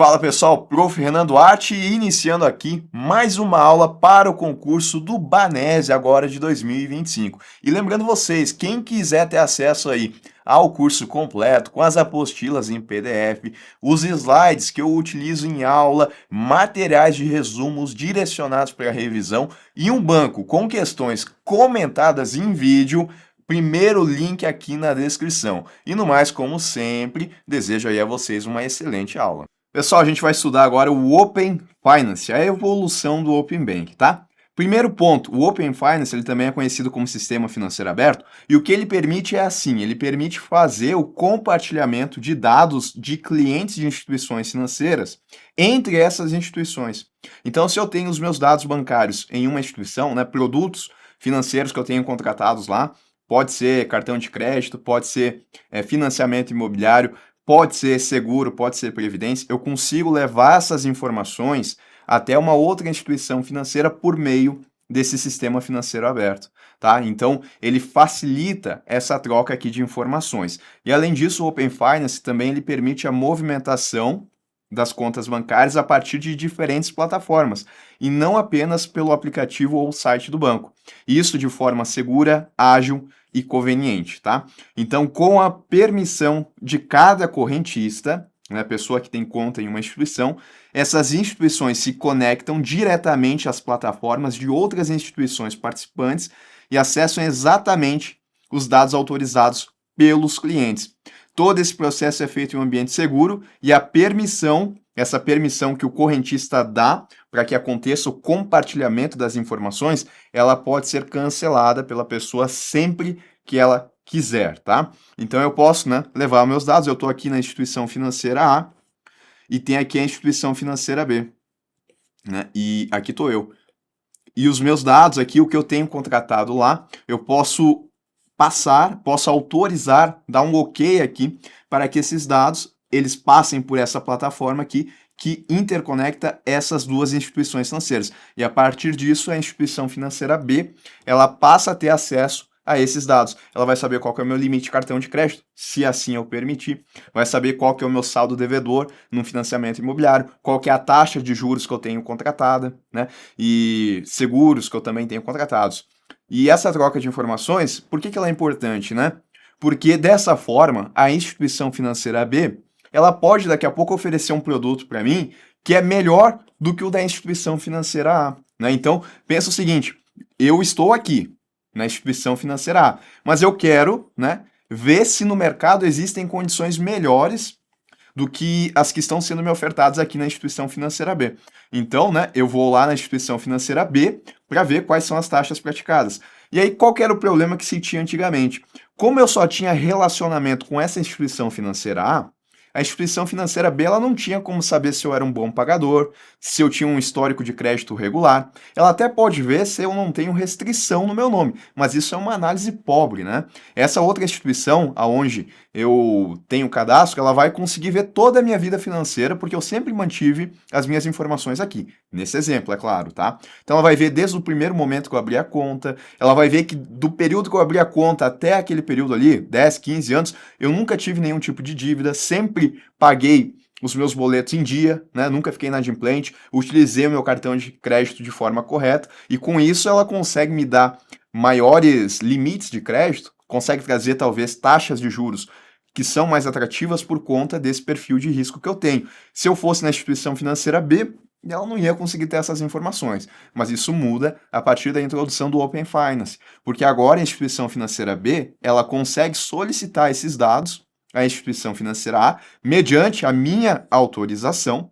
Fala pessoal, Prof. Renan Duarte iniciando aqui mais uma aula para o concurso do Banese agora de 2025. E lembrando vocês, quem quiser ter acesso aí ao curso completo, com as apostilas em PDF, os slides que eu utilizo em aula, materiais de resumos direcionados para revisão e um banco com questões comentadas em vídeo, primeiro link aqui na descrição. E no mais, como sempre, desejo aí a vocês uma excelente aula. Pessoal, a gente vai estudar agora o Open Finance, a evolução do Open Bank, tá? Primeiro ponto, o Open Finance ele também é conhecido como Sistema Financeiro Aberto, e o que ele permite é assim, ele permite fazer o compartilhamento de dados de clientes de instituições financeiras entre essas instituições. Então, se eu tenho os meus dados bancários em uma instituição, né, produtos financeiros que eu tenho contratados lá, pode ser cartão de crédito, pode ser financiamento imobiliário, pode ser seguro, pode ser previdência, eu consigo levar essas informações até uma outra instituição financeira por meio desse sistema financeiro aberto, tá? Então, ele facilita essa troca aqui de informações. E além disso, o Open Finance também ele permite a movimentação das contas bancárias a partir de diferentes plataformas, e não apenas pelo aplicativo ou site do banco. Isso de forma segura, ágil e conveniente, tá? Então, com a permissão de cada correntista, né, pessoa que tem conta em uma instituição, essas instituições se conectam diretamente às plataformas de outras instituições participantes e acessam exatamente os dados autorizados pelos clientes. Todo esse processo é feito em um ambiente seguro e a permissão, essa permissão que o correntista dá para que aconteça o compartilhamento das informações, ela pode ser cancelada pela pessoa sempre que ela quiser, tá? Então eu posso, né, levar meus dados, eu estou aqui na instituição financeira A e tem aqui a instituição financeira B, né? E aqui estou eu. E os meus dados aqui, o que eu tenho contratado lá, eu posso posso autorizar, dar um OK aqui para que esses dados eles passem por essa plataforma aqui que interconecta essas duas instituições financeiras. E a partir disso, a instituição financeira B, ela passa a ter acesso a esses dados. Ela vai saber qual que é o meu limite de cartão de crédito, se assim eu permitir. Vai saber qual que é o meu saldo devedor no financiamento imobiliário, qual que é a taxa de juros que eu tenho contratada, né? E seguros que eu também tenho contratados. E essa troca de informações, por que ela é importante, né? Porque dessa forma, a instituição financeira B, ela pode daqui a pouco oferecer um produto para mim que é melhor do que o da instituição financeira A, né? Então, pensa o seguinte, eu estou aqui na instituição financeira A, mas eu quero, né, ver se no mercado existem condições melhores do que as que estão sendo me ofertadas aqui na instituição financeira B. Então, né, eu vou lá na instituição financeira B para ver quais são as taxas praticadas. E aí, qual que era o problema que se tinha antigamente? Como eu só tinha relacionamento com essa instituição financeira A instituição financeira B ela não tinha como saber se eu era um bom pagador, se eu tinha um histórico de crédito regular. Ela até pode ver se eu não tenho restrição no meu nome, mas isso é uma análise pobre, né? Essa outra instituição, aonde eu tenho cadastro, ela vai conseguir ver toda a minha vida financeira, porque eu sempre mantive as minhas informações aqui. Nesse exemplo, é claro, tá? Então ela vai ver desde o primeiro momento que eu abri a conta, ela vai ver que do período que eu abri a conta até aquele período ali, 10, 15 anos, eu nunca tive nenhum tipo de dívida, sempre paguei os meus boletos em dia, né? Nunca fiquei inadimplente, utilizei o meu cartão de crédito de forma correta e com isso ela consegue me dar maiores limites de crédito, consegue trazer talvez taxas de juros que são mais atrativas por conta desse perfil de risco que eu tenho. Se eu fosse na instituição financeira B, ela não ia conseguir ter essas informações, mas isso muda a partir da introdução do Open Finance, porque agora a instituição financeira B, ela consegue solicitar esses dados à instituição financeira A, mediante a minha autorização,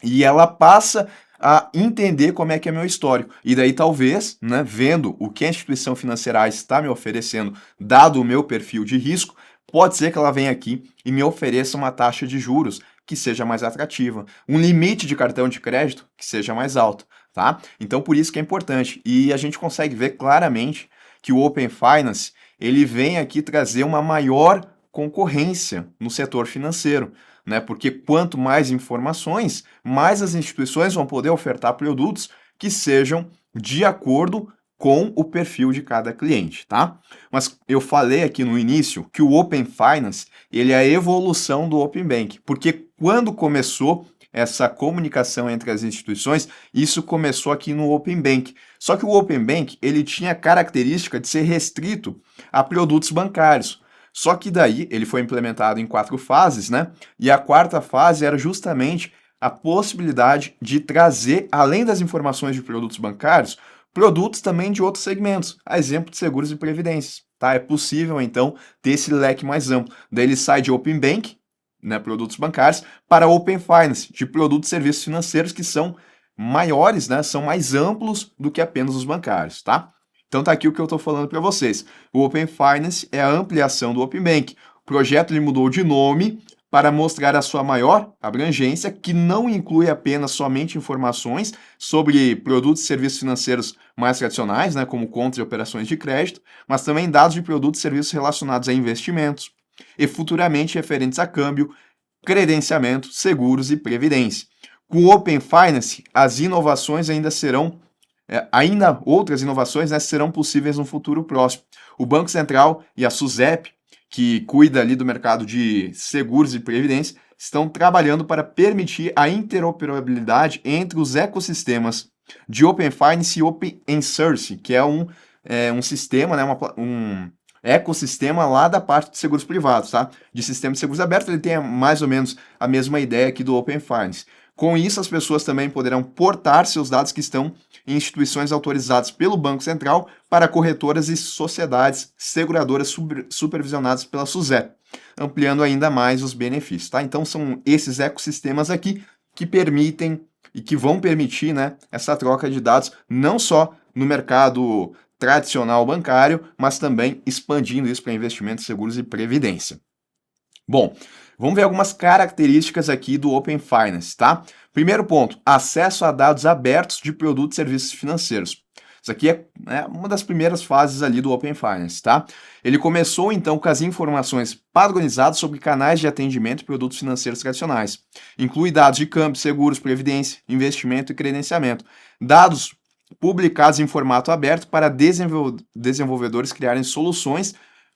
e ela passa a entender como é que é meu histórico. E daí talvez, né, vendo o que a instituição financeira A está me oferecendo, dado o meu perfil de risco, pode ser que ela venha aqui e me ofereça uma taxa de juros que seja mais atrativa, um limite de cartão de crédito que seja mais alto, tá? Então por isso que é importante. E a gente consegue ver claramente que o Open Finance, ele vem aqui trazer uma maior concorrência no setor financeiro, né? Porque quanto mais informações, mais as instituições vão poder ofertar produtos que sejam de acordo com o perfil de cada cliente, tá? Mas eu falei aqui no início que o Open Finance, ele é a evolução do Open Bank, porque quando começou essa comunicação entre as instituições, isso começou aqui no Open Bank. Só que o Open Bank, ele tinha a característica de ser restrito a produtos bancários. Só que daí ele foi implementado em 4 fases, né? E a quarta fase era justamente a possibilidade de trazer, além das informações de produtos bancários, produtos também de outros segmentos, a exemplo de seguros e previdências. Tá? É possível, então, ter esse leque mais amplo. Daí ele sai de Open Bank, né, produtos bancários, para Open Finance, de produtos e serviços financeiros que são maiores, né, são mais amplos do que apenas os bancários. Tá? Então tá aqui o que eu estou falando para vocês. O Open Finance é a ampliação do Open Bank. O projeto ele mudou de nome para mostrar a sua maior abrangência, que não inclui apenas somente informações sobre produtos e serviços financeiros mais tradicionais, né, como contas e operações de crédito, mas também dados de produtos e serviços relacionados a investimentos e futuramente referentes a câmbio, credenciamento, seguros e previdência. Com o Open Finance, as inovações ainda outras inovações, né, serão possíveis no futuro próximo. O Banco Central e a SUSEP, que cuida ali do mercado de seguros e previdência, estão trabalhando para permitir a interoperabilidade entre os ecossistemas de Open Finance e Open Source, que é um sistema, né, um ecossistema lá da parte de seguros privados, tá? De sistema de seguros abertos, ele tem mais ou menos a mesma ideia aqui do Open Finance. Com isso, as pessoas também poderão portar seus dados que estão em instituições autorizadas pelo Banco Central para corretoras e sociedades seguradoras supervisionadas pela SUSEP, ampliando ainda mais os benefícios. Tá? Então, são esses ecossistemas aqui que permitem e que vão permitir, né, essa troca de dados, não só no mercado tradicional bancário, mas também expandindo isso para investimentos, seguros e previdência. Bom, vamos ver algumas características aqui do Open Finance, tá? Primeiro ponto, acesso a dados abertos de produtos e serviços financeiros. Isso aqui é uma das primeiras fases ali do Open Finance, tá? Ele começou, então, com as informações padronizadas sobre canais de atendimento e produtos financeiros tradicionais. Inclui dados de câmbio, seguros, previdência, investimento e credenciamento. Dados publicados em formato aberto para desenvolvedores criarem soluções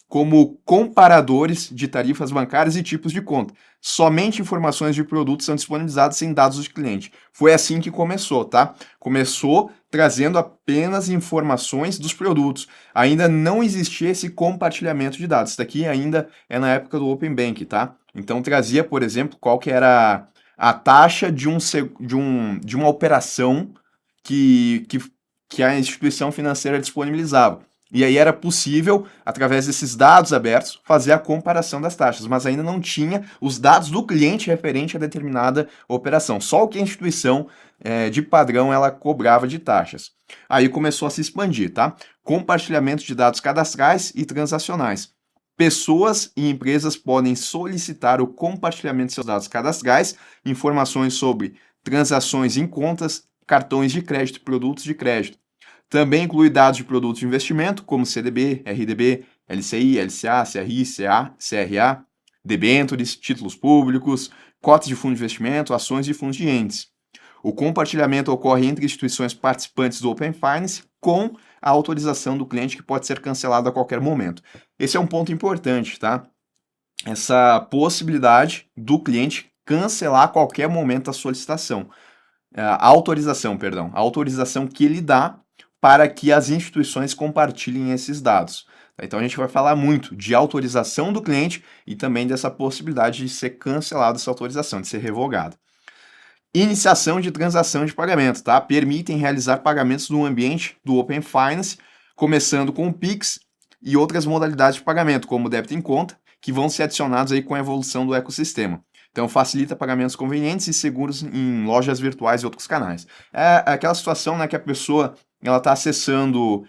como comparadores de tarifas bancárias e tipos de conta. Somente informações de produtos são disponibilizadas sem dados do cliente. Foi assim que começou, tá? Começou trazendo apenas informações dos produtos. Ainda não existia esse compartilhamento de dados. Isso daqui ainda é na época do Open Bank, tá? Então trazia, por exemplo, qual que era a taxa de uma operação que a instituição financeira disponibilizava. E aí era possível, através desses dados abertos, fazer a comparação das taxas, mas ainda não tinha os dados do cliente referente a determinada operação. Só o que a instituição, de padrão, ela cobrava de taxas. Aí começou a se expandir, tá? Compartilhamento de dados cadastrais e transacionais. Pessoas e empresas podem solicitar o compartilhamento de seus dados cadastrais, informações sobre transações em contas, cartões de crédito e produtos de crédito. Também inclui dados de produtos de investimento, como CDB, RDB, LCI, LCA, CRI, CRA, debêntures, títulos públicos, cotas de fundo de investimento, ações e fundos de índice. O compartilhamento ocorre entre instituições participantes do Open Finance com a autorização do cliente, que pode ser cancelado a qualquer momento. Esse é um ponto importante, tá? Essa possibilidade do cliente cancelar a qualquer momento a solicitação. A autorização que ele dá para que as instituições compartilhem esses dados. Então a gente vai falar muito de autorização do cliente e também dessa possibilidade de ser cancelada essa autorização, de ser revogada. Iniciação de transação de pagamento, tá? Permitem realizar pagamentos no ambiente do Open Finance, começando com o Pix e outras modalidades de pagamento, como débito em conta, que vão ser adicionados aí com a evolução do ecossistema. Então, facilita pagamentos convenientes e seguros em lojas virtuais e outros canais. É aquela situação, né, que a pessoa está acessando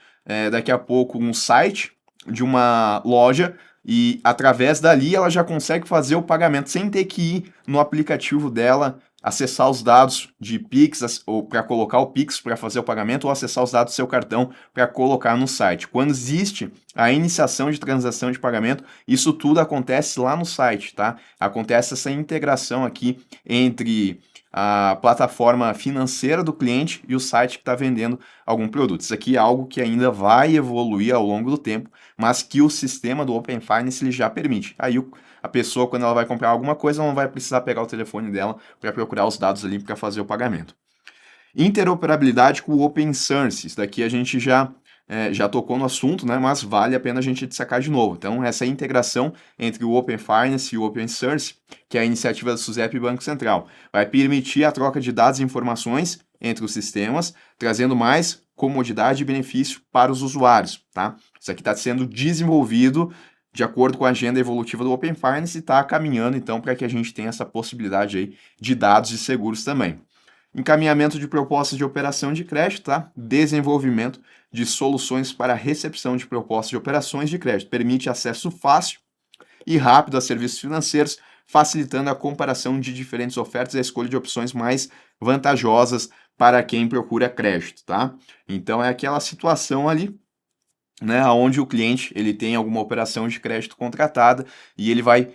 daqui a pouco um site de uma loja e, através dali, ela já consegue fazer o pagamento sem ter que ir no aplicativo dela, acessar os dados de Pix, ou para colocar o Pix para fazer o pagamento, ou acessar os dados do seu cartão para colocar no site. Quando existe a iniciação de transação de pagamento, isso tudo acontece lá no site, tá? Acontece essa integração aqui entre a plataforma financeira do cliente e o site que está vendendo algum produto. Isso aqui é algo que ainda vai evoluir ao longo do tempo, mas que o sistema do Open Finance ele já permite. Aí a pessoa, quando ela vai comprar alguma coisa, ela não vai precisar pegar o telefone dela para procurar os dados ali para fazer o pagamento. Interoperabilidade com o Open Source. Isso daqui a gente já tocou no assunto, né? Mas vale a pena a gente destacar de novo. Então, essa integração entre o Open Finance e o Open Source, que é a iniciativa da SUSEP e Banco Central, vai permitir a troca de dados e informações entre os sistemas, trazendo mais comodidade e benefício para os usuários, tá? Isso aqui está sendo desenvolvido de acordo com a agenda evolutiva do Open Finance e está caminhando, então, para que a gente tenha essa possibilidade aí de dados e seguros também. Encaminhamento de propostas de operação de crédito, tá? Desenvolvimento de soluções para recepção de propostas de operações de crédito. Permite acesso fácil e rápido a serviços financeiros, facilitando a comparação de diferentes ofertas e a escolha de opções mais vantajosas para quem procura crédito, tá? Então é aquela situação ali, né, onde o cliente ele tem alguma operação de crédito contratada e ele vai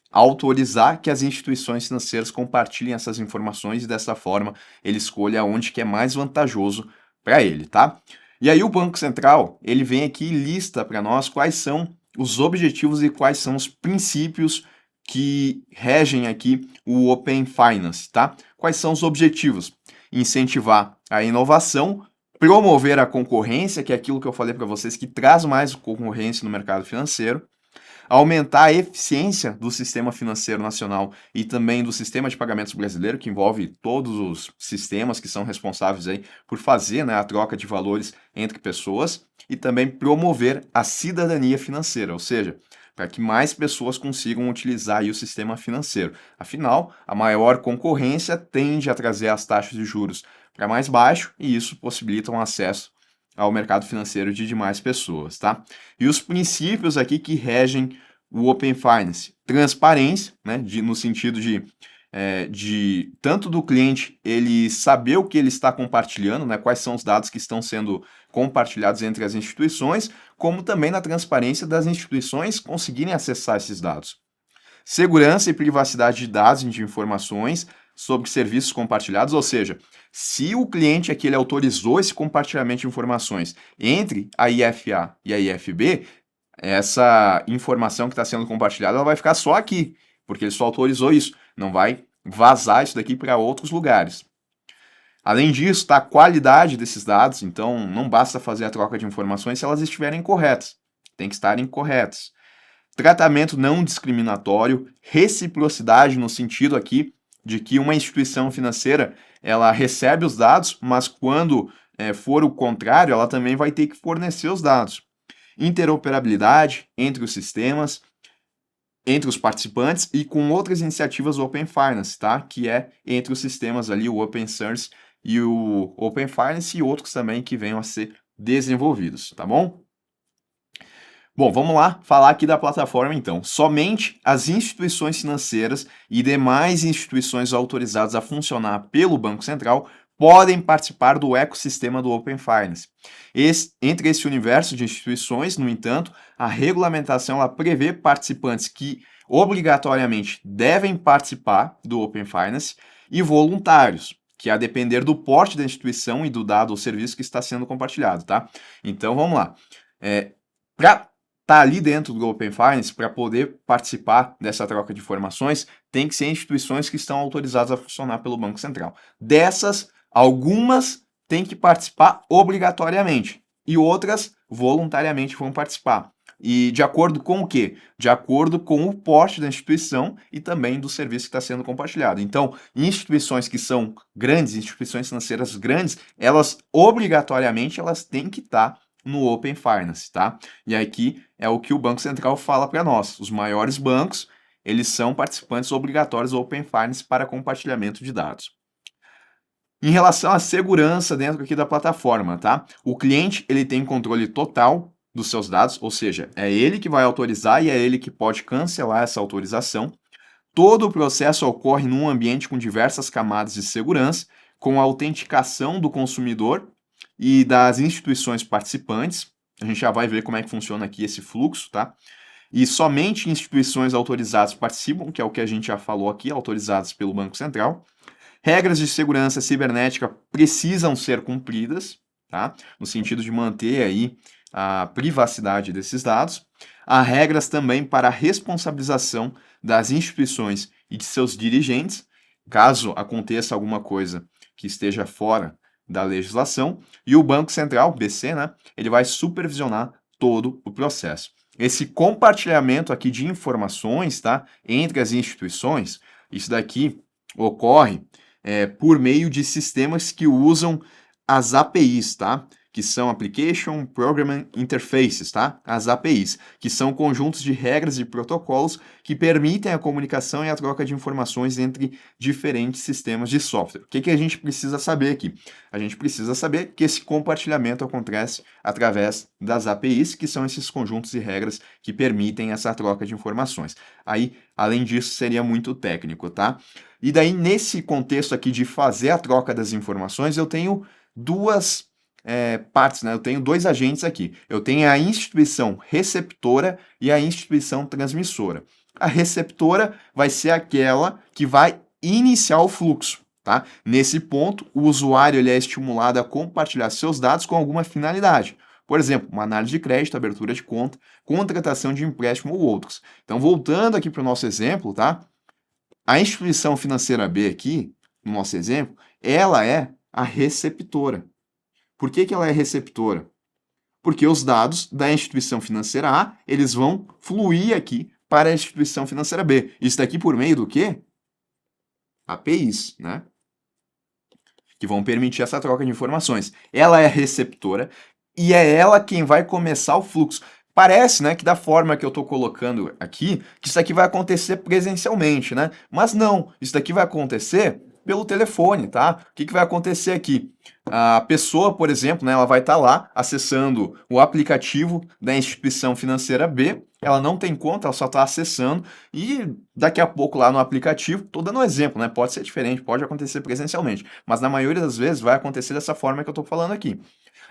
autorizar que as instituições financeiras compartilhem essas informações e dessa forma ele escolha onde que é mais vantajoso para ele, tá? E aí o Banco Central, ele vem aqui e lista para nós quais são os objetivos e quais são os princípios que regem aqui o Open Finance, tá? Quais são os objetivos? Incentivar a inovação, promover a concorrência, que é aquilo que eu falei para vocês, que traz mais concorrência no mercado financeiro, aumentar a eficiência do sistema financeiro nacional e também do sistema de pagamentos brasileiro, que envolve todos os sistemas que são responsáveis aí por fazer, né, a troca de valores entre pessoas, e também promover a cidadania financeira, ou seja, para que mais pessoas consigam utilizar aí o sistema financeiro. Afinal, a maior concorrência tende a trazer as taxas de juros para mais baixo e isso possibilita um acesso ao mercado financeiro de demais pessoas, tá? E os princípios aqui que regem o Open Finance: transparência, né, no sentido de tanto do cliente ele saber o que ele está compartilhando, né, quais são os dados que estão sendo compartilhados entre as instituições, como também na transparência das instituições conseguirem acessar esses dados. Segurança e privacidade de dados e de informações sobre serviços compartilhados, ou seja, se o cliente aqui ele autorizou esse compartilhamento de informações entre a IFA e a IFB, essa informação que está sendo compartilhada ela vai ficar só aqui, porque ele só autorizou isso, não vai vazar isso daqui para outros lugares. Além disso, tá a qualidade desses dados, então não basta fazer a troca de informações se elas estiverem corretas, tem que estarem corretas. Tratamento não discriminatório, reciprocidade no sentido aqui de que uma instituição financeira ela recebe os dados, mas quando for o contrário, ela também vai ter que fornecer os dados. Interoperabilidade entre os sistemas, entre os participantes e com outras iniciativas Open Finance, tá? Que é entre os sistemas ali, o Open Source e o Open Finance e outros também que venham a ser desenvolvidos, tá bom? Bom, vamos lá falar aqui da plataforma então. Somente as instituições financeiras e demais instituições autorizadas a funcionar pelo Banco Central podem participar do ecossistema do Open Finance. Entre esse universo de instituições, no entanto, a regulamentação ela prevê participantes que obrigatoriamente devem participar do Open Finance e voluntários, que a depender do porte da instituição e do dado ou serviço que está sendo compartilhado, tá? Então, vamos lá. Para estar ali dentro do Open Finance, para poder participar dessa troca de informações, tem que ser instituições que estão autorizadas a funcionar pelo Banco Central. Dessas, algumas têm que participar obrigatoriamente e outras voluntariamente vão participar. E de acordo com o quê? De acordo com o porte da instituição e também do serviço que está sendo compartilhado. Então, instituições que são grandes, instituições financeiras grandes, elas obrigatoriamente elas têm que estar no Open Finance, tá? E aqui é o que o Banco Central fala para nós. Os maiores bancos, eles são participantes obrigatórios do Open Finance para compartilhamento de dados. Em relação à segurança dentro aqui da plataforma, tá? O cliente, ele tem controle total dos seus dados, ou seja, é ele que vai autorizar e é ele que pode cancelar essa autorização. Todo o processo ocorre num ambiente com diversas camadas de segurança, com a autenticação do consumidor e das instituições participantes. A gente já vai ver como é que funciona aqui esse fluxo, tá? e somente instituições autorizadas participam, que é o que a gente já falou aqui, autorizadas pelo Banco Central. Regras de segurança cibernética precisam ser cumpridas, tá? No sentido de manter aí a privacidade desses dados. Há regras também para a responsabilização das instituições e de seus dirigentes, caso aconteça alguma coisa que esteja fora da legislação. E o Banco Central, BC, né, ele vai supervisionar todo o processo. Esse compartilhamento aqui de informações, tá, entre as instituições, isso daqui ocorre por meio de sistemas que usam as APIs, tá? Que são Application Programming Interfaces, tá? As APIs, que são conjuntos de regras e protocolos que permitem a comunicação e a troca de informações entre diferentes sistemas de software. O que a gente precisa saber aqui? A gente precisa saber que esse compartilhamento acontece através das APIs, que são esses conjuntos de regras que permitem essa troca de informações. Aí, além disso, seria muito técnico, tá? E daí, nesse contexto aqui de fazer a troca das informações, eu tenho duas partes, né? Eu tenho dois agentes aqui. Eu tenho a instituição receptora e a instituição transmissora. A receptora vai ser aquela que vai iniciar o fluxo, tá? Nesse ponto, o usuário ele é estimulado a compartilhar seus dados com alguma finalidade. Por exemplo, uma análise de crédito, abertura de conta, contratação de empréstimo ou outros. Então, voltando aqui para o nosso exemplo, tá? A instituição financeira B aqui, no nosso exemplo, ela é a receptora. Por que ela é receptora? Porque os dados da instituição financeira A, eles vão fluir aqui para a instituição financeira B. Isso daqui por meio do quê? APIs, né? Que vão permitir essa troca de informações. Ela é receptora e é ela quem vai começar o fluxo. Parece, né, que da forma que eu estou colocando aqui, que isso aqui vai acontecer presencialmente, né? Mas não, isso daqui vai acontecer pelo telefone, tá? O que vai acontecer aqui? A pessoa, por exemplo, né, ela vai estar lá acessando o aplicativo da instituição financeira B, ela não tem conta, ela só está acessando e daqui a pouco lá no aplicativo, estou dando um exemplo, né? Pode ser diferente, pode acontecer presencialmente, mas na maioria das vezes vai acontecer dessa forma que eu estou falando aqui.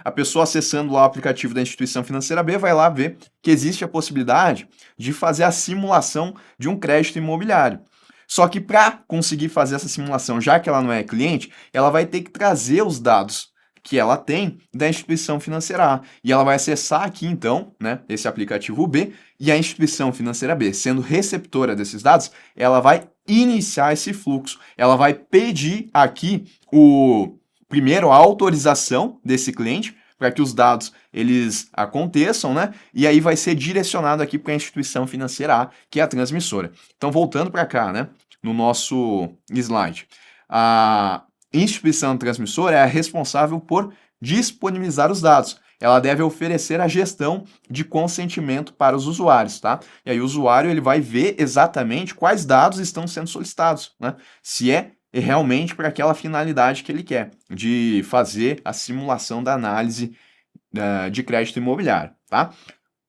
A pessoa acessando lá o aplicativo da instituição financeira B vai lá ver que existe a possibilidade de fazer a simulação de um crédito imobiliário. Só que para conseguir fazer essa simulação, já que ela não é cliente, ela vai ter que trazer os dados que ela tem da instituição financeira A. E ela vai acessar aqui, então, né, esse aplicativo B, e a instituição financeira B, sendo receptora desses dados, ela vai iniciar esse fluxo. Ela vai pedir aqui primeiro a autorização desse cliente para que os dados eles aconteçam, né? E aí vai ser direcionado aqui para a instituição financeira A, que é a transmissora. Então, voltando para cá, né? No nosso slide, a instituição transmissora é a responsável por disponibilizar os dados. Ela deve oferecer a gestão de consentimento para os usuários, tá? E aí o usuário ele vai ver exatamente quais dados estão sendo solicitados, né? Se é realmente para aquela finalidade que ele quer, de fazer a simulação da análise de crédito imobiliário, tá?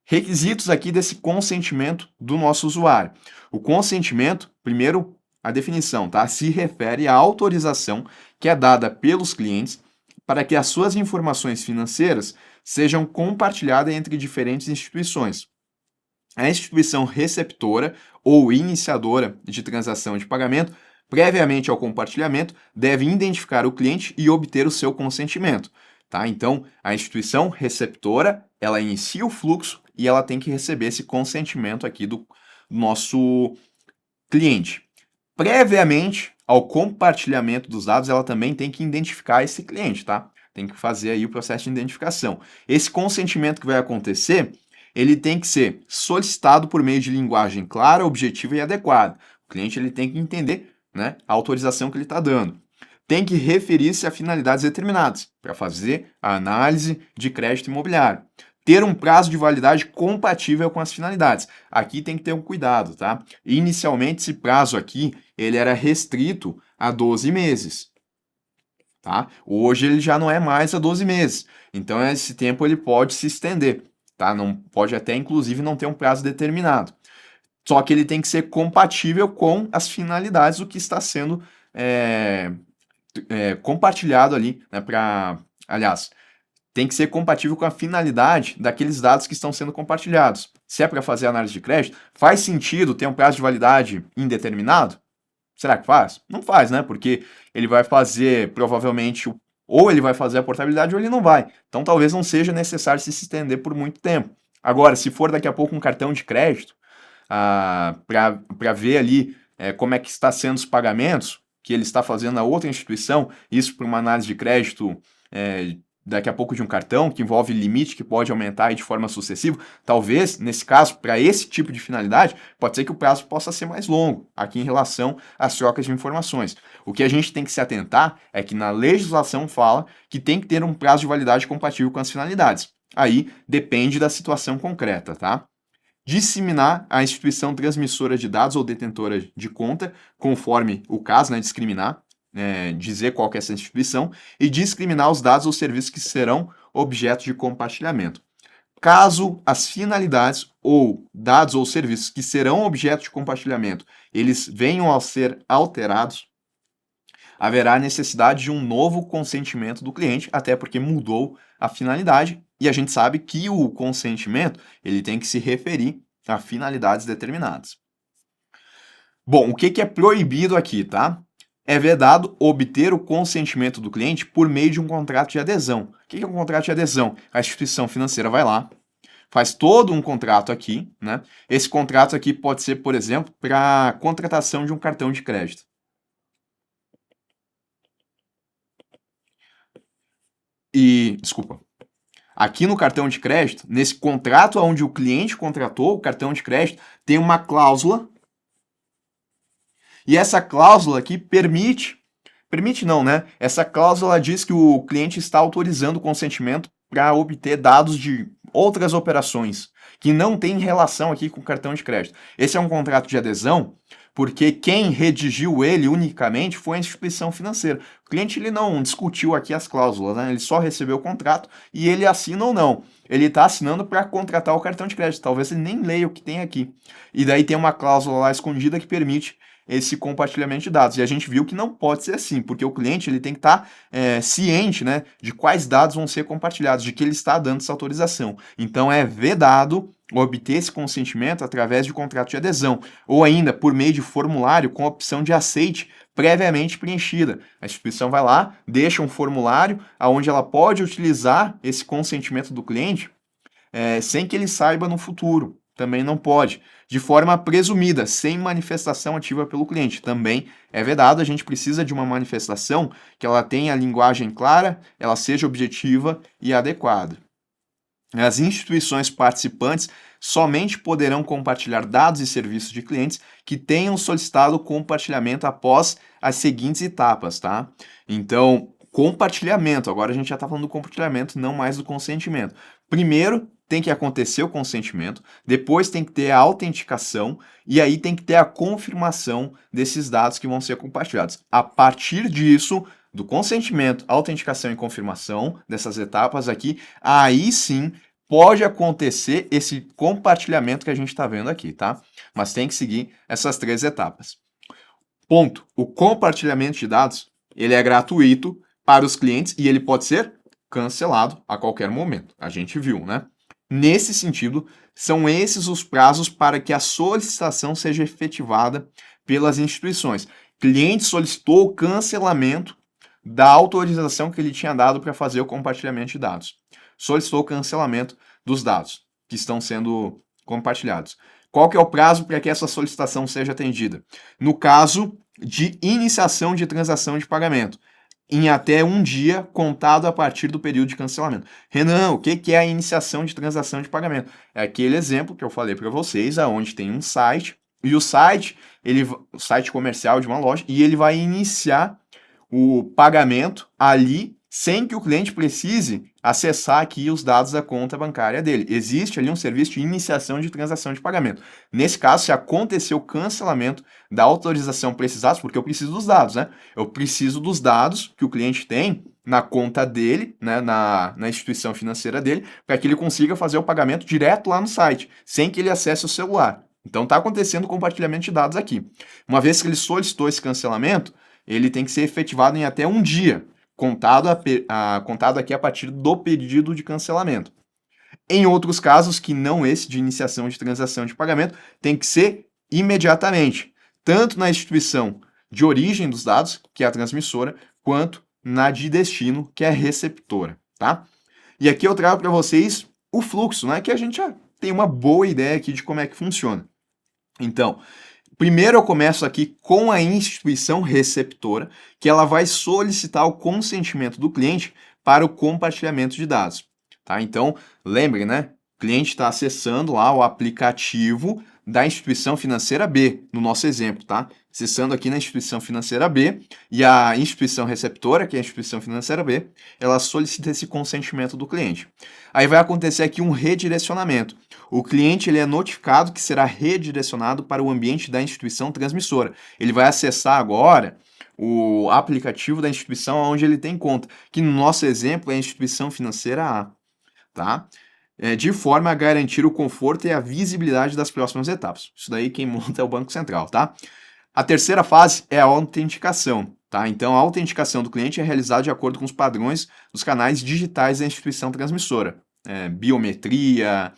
Requisitos aqui desse consentimento do nosso usuário. O consentimento, primeiro, a definição, tá? Se refere à autorização que é dada pelos clientes para que as suas informações financeiras sejam compartilhadas entre diferentes instituições. A instituição receptora ou iniciadora de transação de pagamento previamente ao compartilhamento, deve identificar o cliente e obter o seu consentimento. Tá? Então, a instituição receptora, ela inicia o fluxo e ela tem que receber esse consentimento aqui do nosso cliente. Previamente ao compartilhamento dos dados, ela também tem que identificar esse cliente, tá? Tem que fazer aí o processo de identificação. Esse consentimento que vai acontecer, ele tem que ser solicitado por meio de linguagem clara, objetiva e adequada. O cliente ele tem que entender, né, a autorização que ele está dando. Tem que referir-se a finalidades determinadas para fazer a análise de crédito imobiliário. Ter um prazo de validade compatível com as finalidades. Aqui tem que ter um cuidado, tá? Inicialmente, esse prazo aqui, ele era restrito a 12 meses. Tá? Hoje ele já não é mais a 12 meses. Então, esse tempo ele pode se estender. Tá? Não, pode até, inclusive, não ter um prazo determinado. Só que ele tem que ser compatível com as finalidades do que está sendo compartilhado ali, né, aliás, tem que ser compatível com a finalidade daqueles dados que estão sendo compartilhados. Se é para fazer análise de crédito, faz sentido ter um prazo de validade indeterminado? Será que faz? Não faz, né? Porque ele vai fazer, provavelmente, ou ele vai fazer a portabilidade ou ele não vai. Então, talvez não seja necessário se estender por muito tempo. Agora, se for daqui a pouco um cartão de crédito, para ver ali como é que está sendo os pagamentos que ele está fazendo na outra instituição, isso para uma análise de crédito daqui a pouco de um cartão, que envolve limite que pode aumentar aí de forma sucessiva, talvez, nesse caso, para esse tipo de finalidade, pode ser que o prazo possa ser mais longo, aqui em relação às trocas de informações. O que a gente tem que se atentar é que na legislação fala que tem que ter um prazo de validade compatível com as finalidades. Aí depende da situação concreta, tá? Disseminar a instituição transmissora de dados ou detentora de conta, conforme o caso, né, discriminar, dizer qual que é essa instituição, e discriminar os dados ou serviços que serão objeto de compartilhamento. Caso as finalidades ou dados ou serviços que serão objeto de compartilhamento, eles venham a ser alterados, haverá necessidade de um novo consentimento do cliente, até porque mudou a finalidade, e a gente sabe que o consentimento ele tem que se referir a finalidades determinadas. Bom, o que é proibido aqui, tá? É vedado obter o consentimento do cliente por meio de um contrato de adesão. O que é um contrato de adesão? A instituição financeira vai lá, faz todo um contrato aqui, né? Esse contrato aqui pode ser, por exemplo, para contratação de um cartão de crédito. Desculpa. Aqui no cartão de crédito, nesse contrato onde o cliente contratou o cartão de crédito, tem uma cláusula. E essa cláusula aqui permite não, né? Essa cláusula diz que o cliente está autorizando o consentimento para obter dados de outras operações que não tem relação aqui com o cartão de crédito. Esse é um contrato de adesão porque quem redigiu ele unicamente foi a instituição financeira. O cliente ele não discutiu aqui as cláusulas, né? Ele só recebeu o contrato e ele assina ou não. Ele está assinando para contratar o cartão de crédito. Talvez ele nem leia o que tem aqui. E daí tem uma cláusula lá escondida que permite esse compartilhamento de dados. E a gente viu que não pode ser assim, porque o cliente ele tem que estar ciente, né, de quais dados vão ser compartilhados, de que ele está dando essa autorização. Então é vedado obter esse consentimento através de contrato de adesão, ou ainda por meio de formulário com opção de aceite previamente preenchida. A instituição vai lá, deixa um formulário onde ela pode utilizar esse consentimento do cliente sem que ele saiba no futuro. Também não pode. De forma presumida, sem manifestação ativa pelo cliente. Também é vedado, a gente precisa de uma manifestação que ela tenha a linguagem clara, ela seja objetiva e adequada. As instituições participantes somente poderão compartilhar dados e serviços de clientes que tenham solicitado o compartilhamento após as seguintes etapas, tá? Então, compartilhamento, agora a gente já está falando do compartilhamento, não mais do consentimento. Primeiro, tem que acontecer o consentimento, depois tem que ter a autenticação e aí tem que ter a confirmação desses dados que vão ser compartilhados. A partir disso, do consentimento, autenticação e confirmação, dessas etapas aqui, aí sim pode acontecer esse compartilhamento que a gente está vendo aqui, tá? Mas tem que seguir essas 3 etapas. Ponto. O compartilhamento de dados, ele é gratuito para os clientes e ele pode ser cancelado a qualquer momento. A gente viu, né? Nesse sentido, são esses os prazos para que a solicitação seja efetivada pelas instituições. Cliente solicitou o cancelamento da autorização que ele tinha dado para fazer o compartilhamento de dados. Solicitou o cancelamento dos dados que estão sendo compartilhados. Qual que é o prazo para que essa solicitação seja atendida? No caso de iniciação de transação de pagamento, em até 1 dia contado a partir do período de cancelamento. Renan, o que é a iniciação de transação de pagamento? É aquele exemplo que eu falei para vocês, aonde tem um site, e o site comercial de uma loja, e ele vai iniciar o pagamento ali sem que o cliente precise acessar aqui os dados da conta bancária dele. Existe ali um serviço de iniciação de transação de pagamento. Nesse caso, se acontecer o cancelamento da autorização precisados, porque eu preciso dos dados, né? Eu preciso dos dados que o cliente tem na conta dele, né, na instituição financeira dele, para que ele consiga fazer o pagamento direto lá no site, sem que ele acesse o celular. Então está acontecendo o compartilhamento de dados aqui. Uma vez que ele solicitou esse cancelamento, ele tem que ser efetivado em até 1 dia contado aqui a partir do pedido de cancelamento. Em outros casos, que não esse de iniciação de transação de pagamento, tem que ser imediatamente, tanto na instituição de origem dos dados, que é a transmissora, quanto na de destino, que é a receptora, tá? E aqui eu trago para vocês o fluxo, né, que a gente já tem uma boa ideia aqui de como é que funciona. Então, primeiro eu começo aqui com a instituição receptora, que ela vai solicitar o consentimento do cliente para o compartilhamento de dados, tá? Então, lembre, né? O cliente está acessando lá o aplicativo da instituição financeira B, no nosso exemplo, tá? Acessando aqui na instituição financeira B, e a instituição receptora, que é a instituição financeira B, ela solicita esse consentimento do cliente. Aí vai acontecer aqui um redirecionamento. O cliente ele é notificado que será redirecionado para o ambiente da instituição transmissora. Ele vai acessar agora o aplicativo da instituição onde ele tem conta, que no nosso exemplo é a instituição financeira A, tá? De forma a garantir o conforto e a visibilidade das próximas etapas. Isso daí quem monta é o Banco Central, tá? A terceira fase é a autenticação, tá? Então a autenticação do cliente é realizada de acordo com os padrões dos canais digitais da instituição transmissora. Biometria,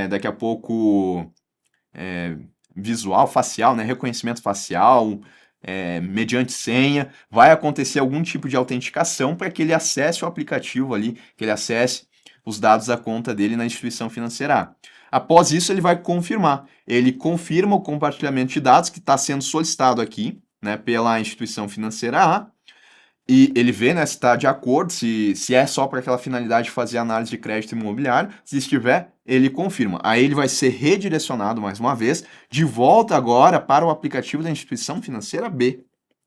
daqui a pouco visual, facial, né? Reconhecimento facial, mediante senha, vai acontecer algum tipo de autenticação para que ele acesse o aplicativo ali, que ele acesse os dados da conta dele na instituição financeira A. Após isso, ele vai confirmar. Ele confirma o compartilhamento de dados que está sendo solicitado aqui, né, pela instituição financeira A, e ele vê, né, se está de acordo, se é só para aquela finalidade de fazer análise de crédito imobiliário. Se estiver, ele confirma. Aí ele vai ser redirecionado, mais uma vez, de volta agora para o aplicativo da instituição financeira B,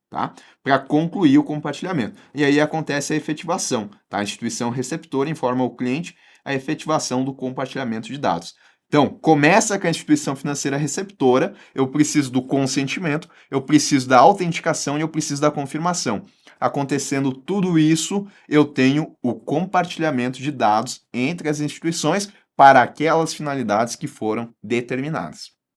tá? Para concluir o compartilhamento. E aí acontece a efetivação, tá? A instituição receptora informa o cliente a efetivação do compartilhamento de dados. Então, começa com a instituição financeira receptora, eu preciso do consentimento, eu preciso da autenticação e eu preciso da confirmação. Acontecendo tudo isso, eu tenho o compartilhamento de dados entre as instituições para aquelas finalidades que foram determinadas.